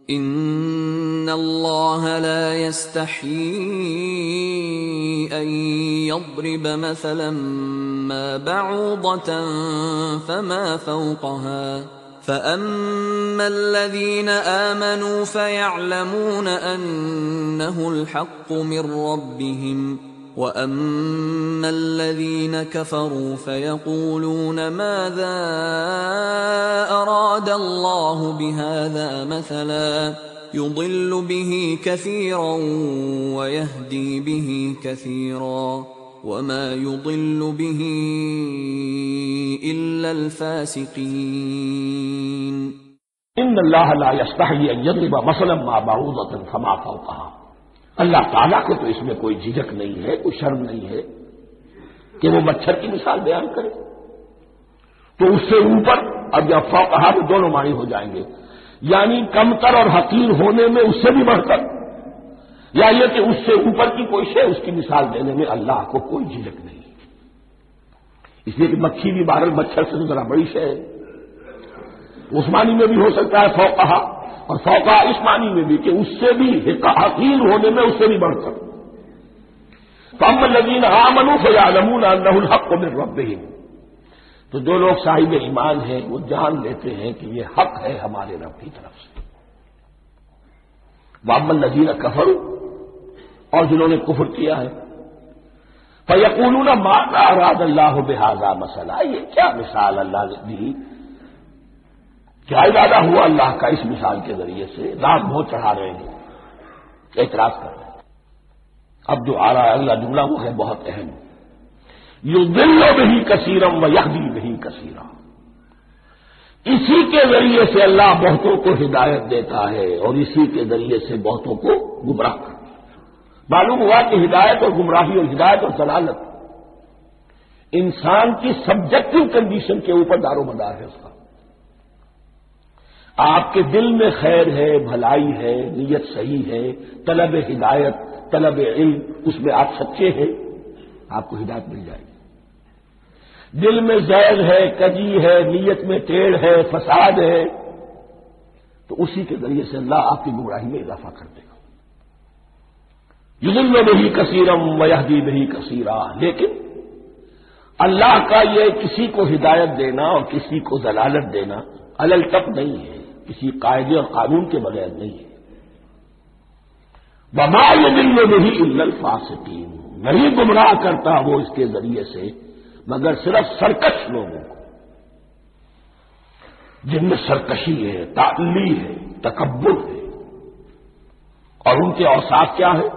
ان اللہ لا يستحيي ان يضرب مثلا ما بعوضة فما فوقها فأما الذين آمنوا فيعلمون أنه الحق من ربهم وأما الذين كفروا فيقولون ماذا أراد الله بهذا مثلا يضل به كثيرا ويهدي به كثيرا وما يضل به إلا الفاسقين ان اللہ لا یستحیی ان یضرب مثلا ما بعوضۃ فما فوقها، اللہ تعالیٰ کو تو اس میں کوئی جھجک نہیں ہے، کوئی شرم نہیں ہے کہ وہ مچھر کی مثال بیان کرے، تو اس سے اوپر اب یا فوقها میں دونوں معنی ہو جائیں گے، یعنی کمتر اور حقیر ہونے میں اس سے بھی بڑھ کر، یا یہ کہ اس سے اوپر کی کوئی شے اس کی مثال دینے میں اللہ کو کوئی جھجک نہیں، اس لیے کہ مکھی بھی بہرحال مچھر سے تو ذرا بڑی شے ہے، اس معنی میں بھی ہو سکتا ہے فوقها، اور فوقها اس معنی میں بھی کہ اس سے بھی حقیر ہونے میں اس سے بھی بڑھ کر۔ فَأَمَّا الَّذِينَ آمَنُوا فَيَعْلَمُونَ أَنَّهُ الْحَقُّ مِنْ رَبِّهِمْ، تو جو لوگ صاحب ایمان ہیں وہ جان لیتے ہیں کہ یہ حق ہے ہمارے رب کی طرف سے۔ وَأَمَّا الَّذِينَ كَفَرُوا، اور جنہوں نے کفر کیا ہے، فَيَقُولُونَ مَاذَا أَرَادَ اللَّهُ بِهَذَا مَثَلًا، یہ کیا مثال اللہ نے دی، کیا ارادہ ہوا اللہ کا اس مثال کے ذریعے سے، دانت بہت چڑھا رہے ہیں، اعتراض کر رہے ہیں۔ اب جو آ رہا ہے اگلا جملہ وہ ہے بہت اہم، یضل بہ کثیرا ویہدی بہ کثیرا، اسی کے ذریعے سے اللہ بہتوں کو ہدایت دیتا ہے اور اسی کے ذریعے سے بہتوں کو گمراہ کرتا ہے۔ معلوم ہوا کہ ہدایت اور گمراہی اور ہدایت اور ضلالت انسان کی سبجیکٹو کنڈیشن کے اوپر دار و مدار ہے اس کا۔ آپ کے دل میں خیر ہے، بھلائی ہے، نیت صحیح ہے، طلب ہدایت، طلب علم، اس میں آپ سچے ہیں، آپ کو ہدایت مل جائے گی۔ دل میں زیغ ہے، کجی ہے، نیت میں ٹیڑھ ہے، فساد ہے، تو اسی کے ذریعے سے اللہ آپ کی گمراہی میں اضافہ کر دے گا۔ یضل بہ کثیرا ویہدی بہ کثیرا، لیکن اللہ کا یہ کسی کو ہدایت دینا اور کسی کو ضلالت دینا علل تک نہیں ہے، کسی قاعدے اور قانون کے بغیر نہیں ہے۔ وما یضل بہ الا الفاسقین، نہیں گمراہ کرتا وہ اس کے ذریعے سے مگر صرف سرکش لوگوں کو، جن میں سرکشی ہے، تعلی ہے، تکبر ہے، اور ان کے اوصاف کیا ہے؟